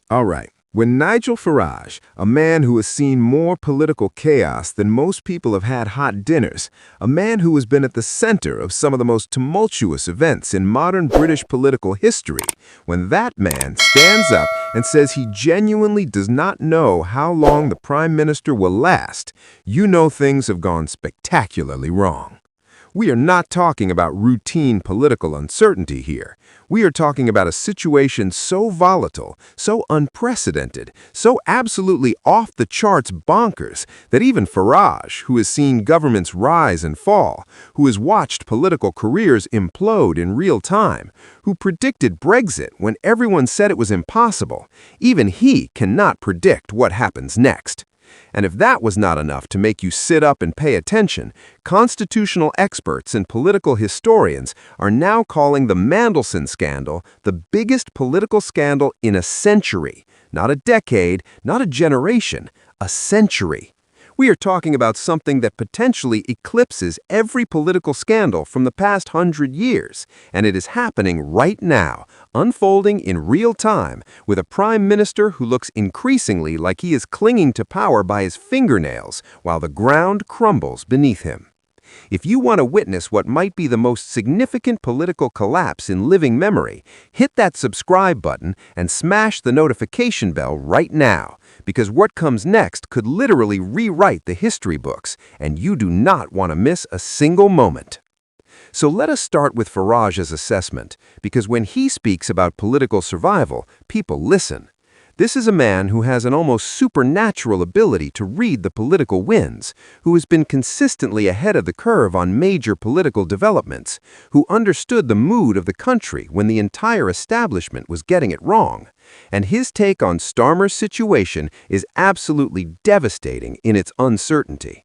All right. When Nigel Farage, a man who has seen more political chaos than most people have had hot dinners, a man who has been at the center of some of the most tumultuous events in modern British political history, when that man stands up and says he genuinely does not know how long the Prime Minister will last, you know things have gone spectacularly wrong. We are not talking about routine political uncertainty here. We are talking about a situation so volatile, so unprecedented, so absolutely off the charts bonkers that even Farage, who has seen governments rise and fall, who has watched political careers implode in real time, who predicted Brexit when everyone said it was impossible, even he cannot predict what happens next. And if that was not enough to make you sit up and pay attention, constitutional experts and political historians are now calling the Mandelson scandal the biggest political scandal in a century. Not a decade, not a generation, a century. We are talking about something that potentially eclipses every political scandal from the past 100 years, and it is happening right now, unfolding in real time, with a prime minister who looks increasingly like he is clinging to power by his fingernails while the ground crumbles beneath him. If you want to witness what might be the most significant political collapse in living memory, hit that subscribe button and smash the notification bell right now, because what comes next could literally rewrite the history books, and you do not want to miss a single moment. So let us start with Farage's assessment, because when he speaks about political survival, people listen. This is a man who has an almost supernatural ability to read the political winds, who has been consistently ahead of the curve on major political developments, who understood the mood of the country when the entire establishment was getting it wrong. And his take on Starmer's situation is absolutely devastating in its uncertainty.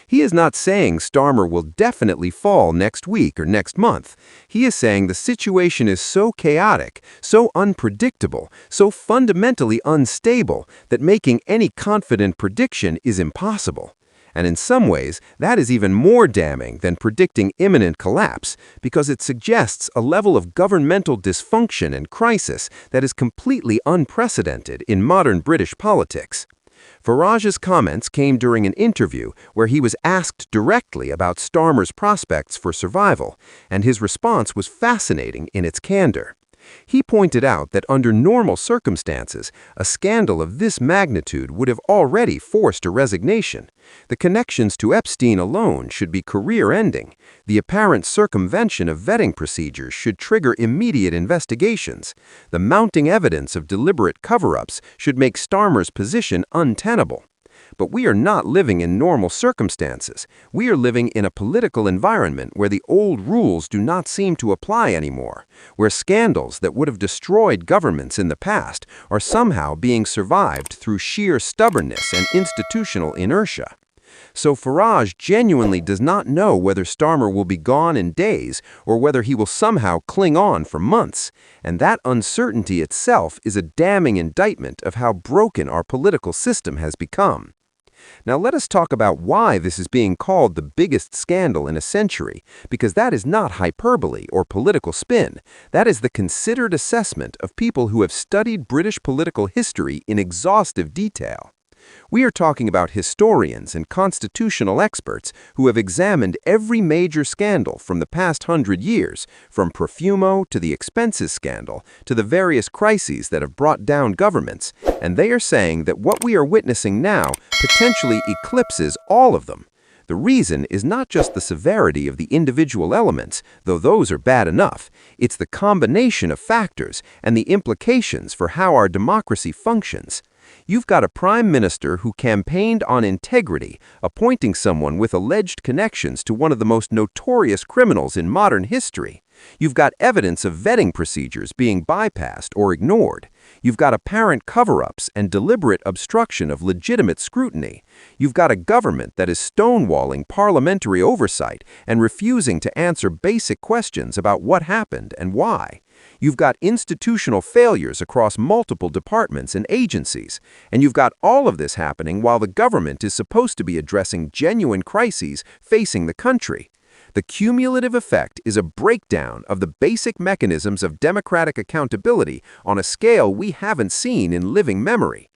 He is not saying Starmer will definitely fall next week or next month. He is saying the situation is so chaotic, so unpredictable, so fundamentally unstable that making any confident prediction is impossible. And in some ways, that is even more damning than predicting imminent collapse, because it suggests a level of governmental dysfunction and crisis that is completely unprecedented in modern British politics. Farage's comments came during an interview where he was asked directly about Starmer's prospects for survival, and his response was fascinating in its candor. He pointed out that under normal circumstances, a scandal of this magnitude would have already forced a resignation. The connections to Epstein alone should be career-ending. The apparent circumvention of vetting procedures should trigger immediate investigations. The mounting evidence of deliberate cover-ups should make Starmer's position untenable. But we are not living in normal circumstances. We are living in a political environment where the old rules do not seem to apply anymore, where scandals that would have destroyed governments in the past are somehow being survived through sheer stubbornness and institutional inertia. So Farage genuinely does not know whether Starmer will be gone in days or whether he will somehow cling on for months, and that uncertainty itself is a damning indictment of how broken our political system has become. Now let us talk about why this is being called the biggest scandal in a century, because that is not hyperbole or political spin. That is the considered assessment of people who have studied British political history in exhaustive detail. We are talking about historians and constitutional experts who have examined every major scandal from the past 100 years, from Profumo to the expenses scandal to the various crises that have brought down governments, and they are saying that what we are witnessing now potentially eclipses all of them. The reason is not just the severity of the individual elements, though those are bad enough. It's the combination of factors and the implications for how our democracy functions. You've got a prime minister who campaigned on integrity, appointing someone with alleged connections to one of the most notorious criminals in modern history. You've got evidence of vetting procedures being bypassed or ignored. You've got apparent cover-ups and deliberate obstruction of legitimate scrutiny. You've got a government that is stonewalling parliamentary oversight and refusing to answer basic questions about what happened and why. You've got institutional failures across multiple departments and agencies, and you've got all of this happening while the government is supposed to be addressing genuine crises facing the country. The cumulative effect is a breakdown of the basic mechanisms of democratic accountability on a scale we haven't seen in living memory.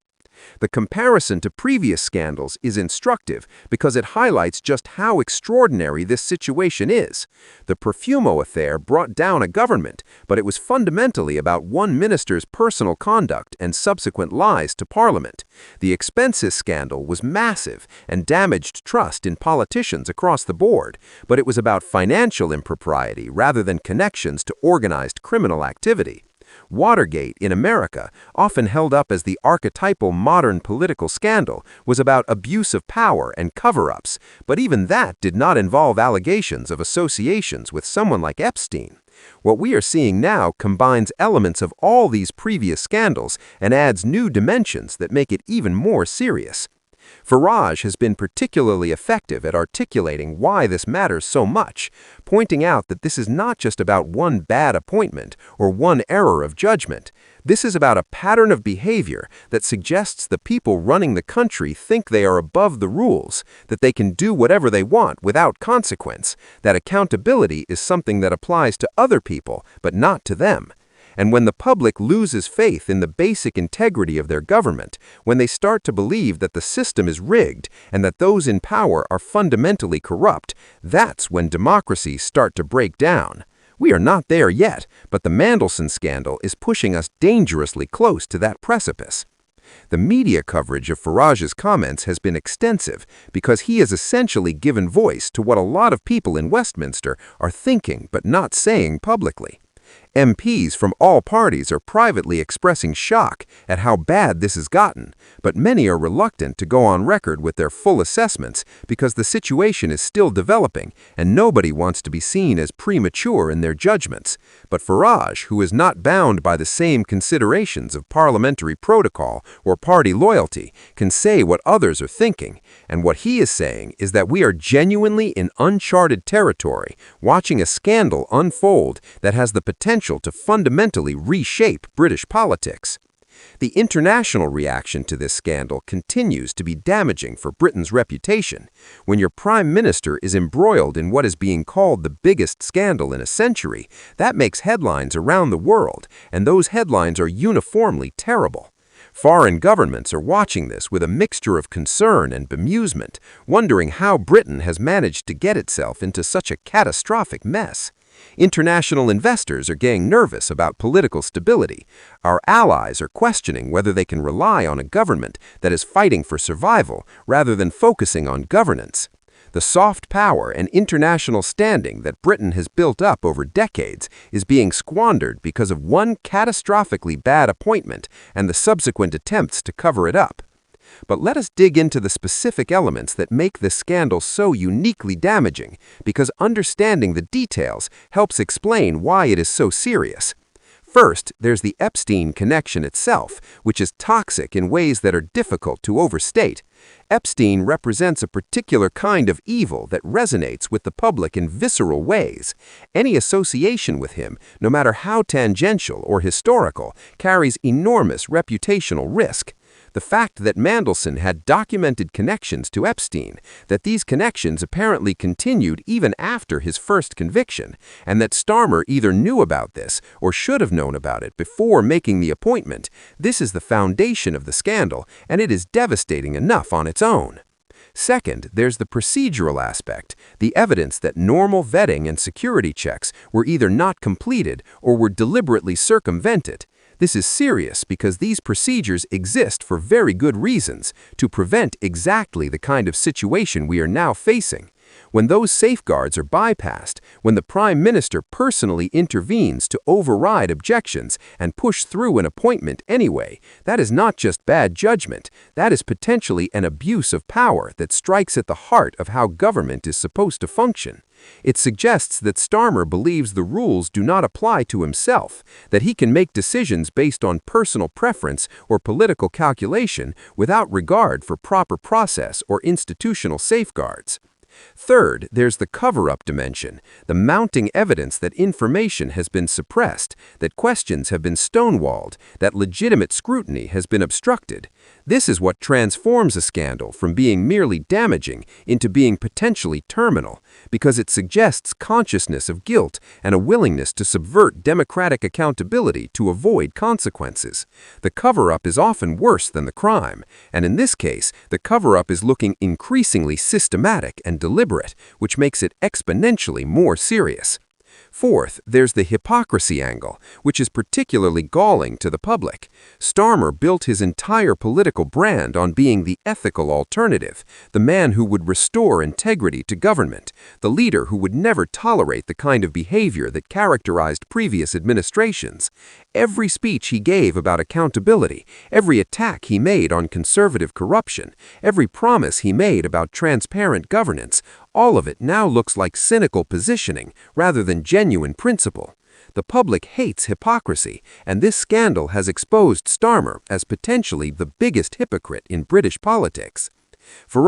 The comparison to previous scandals is instructive because it highlights just how extraordinary this situation is. The Profumo affair brought down a government, but it was fundamentally about one minister's personal conduct and subsequent lies to Parliament. The expenses scandal was massive and damaged trust in politicians across the board, but it was about financial impropriety rather than connections to organized criminal activity. Watergate in America, often held up as the archetypal modern political scandal, was about abuse of power and cover-ups, but even that did not involve allegations of associations with someone like Epstein. What we are seeing now combines elements of all these previous scandals and adds new dimensions that make it even more serious. Farage has been particularly effective at articulating why this matters so much, pointing out that this is not just about one bad appointment or one error of judgment. This is about a pattern of behavior that suggests the people running the country think they are above the rules, that they can do whatever they want without consequence, that accountability is something that applies to other people but not to them. And when the public loses faith in the basic integrity of their government, when they start to believe that the system is rigged and that those in power are fundamentally corrupt, that's when democracies start to break down. We are not there yet, but the Mandelson scandal is pushing us dangerously close to that precipice. The media coverage of Farage's comments has been extensive because he has essentially given voice to what a lot of people in Westminster are thinking but not saying publicly. MPs from all parties are privately expressing shock at how bad this has gotten, but many are reluctant to go on record with their full assessments because the situation is still developing and nobody wants to be seen as premature in their judgments. But Farage, who is not bound by the same considerations of parliamentary protocol or party loyalty, can say what others are thinking, and what he is saying is that we are genuinely in uncharted territory, watching a scandal unfold that has the potential to fundamentally reshape British politics. The international reaction to this scandal continues to be damaging for Britain's reputation. When your prime minister is embroiled in what is being called the biggest scandal in a century, that makes headlines around the world, and those headlines are uniformly terrible. Foreign governments are watching this with a mixture of concern and bemusement, wondering how Britain has managed to get itself into such a catastrophic mess. International investors are getting nervous about political stability. Our allies are questioning whether they can rely on a government that is fighting for survival rather than focusing on governance. The soft power and international standing that Britain has built up over decades is being squandered because of one catastrophically bad appointment and the subsequent attempts to cover it up. But let us dig into the specific elements that make this scandal so uniquely damaging, because understanding the details helps explain why it is so serious. First, there's the Epstein connection itself, which is toxic in ways that are difficult to overstate. Epstein represents a particular kind of evil that resonates with the public in visceral ways. Any association with him, no matter how tangential or historical, carries enormous reputational risk. The fact that Mandelson had documented connections to Epstein, that these connections apparently continued even after his first conviction, and that Starmer either knew about this or should have known about it before making the appointment, this is the foundation of the scandal, and it is devastating enough on its own. Second, there's the procedural aspect, the evidence that normal vetting and security checks were either not completed or were deliberately circumvented. This is serious because these procedures exist for very good reasons, to prevent exactly the kind of situation we are now facing. When those safeguards are bypassed, when the Prime Minister personally intervenes to override objections and push through an appointment anyway, that is not just bad judgment, that is potentially an abuse of power that strikes at the heart of how government is supposed to function. It suggests that Starmer believes the rules do not apply to himself, that he can make decisions based on personal preference or political calculation without regard for proper process or institutional safeguards. Third, there's the cover-up dimension, the mounting evidence that information has been suppressed, that questions have been stonewalled, that legitimate scrutiny has been obstructed. This is what transforms a scandal from being merely damaging into being potentially terminal, because it suggests consciousness of guilt and a willingness to subvert democratic accountability to avoid consequences. The cover-up is often worse than the crime, and in this case, the cover-up is looking increasingly systematic and deliberate, which makes it exponentially more serious. Fourth, there's the hypocrisy angle, which is particularly galling to the public. Starmer built his entire political brand on being the ethical alternative, the man who would restore integrity to government, the leader who would never tolerate the kind of behavior that characterized previous administrations. Every speech he gave about accountability, every attack he made on conservative corruption, every promise he made about transparent governance, all of it now looks like cynical positioning rather than genuine principle. The public hates hypocrisy, and this scandal has exposed Starmer as potentially the biggest hypocrite in British politics. Farage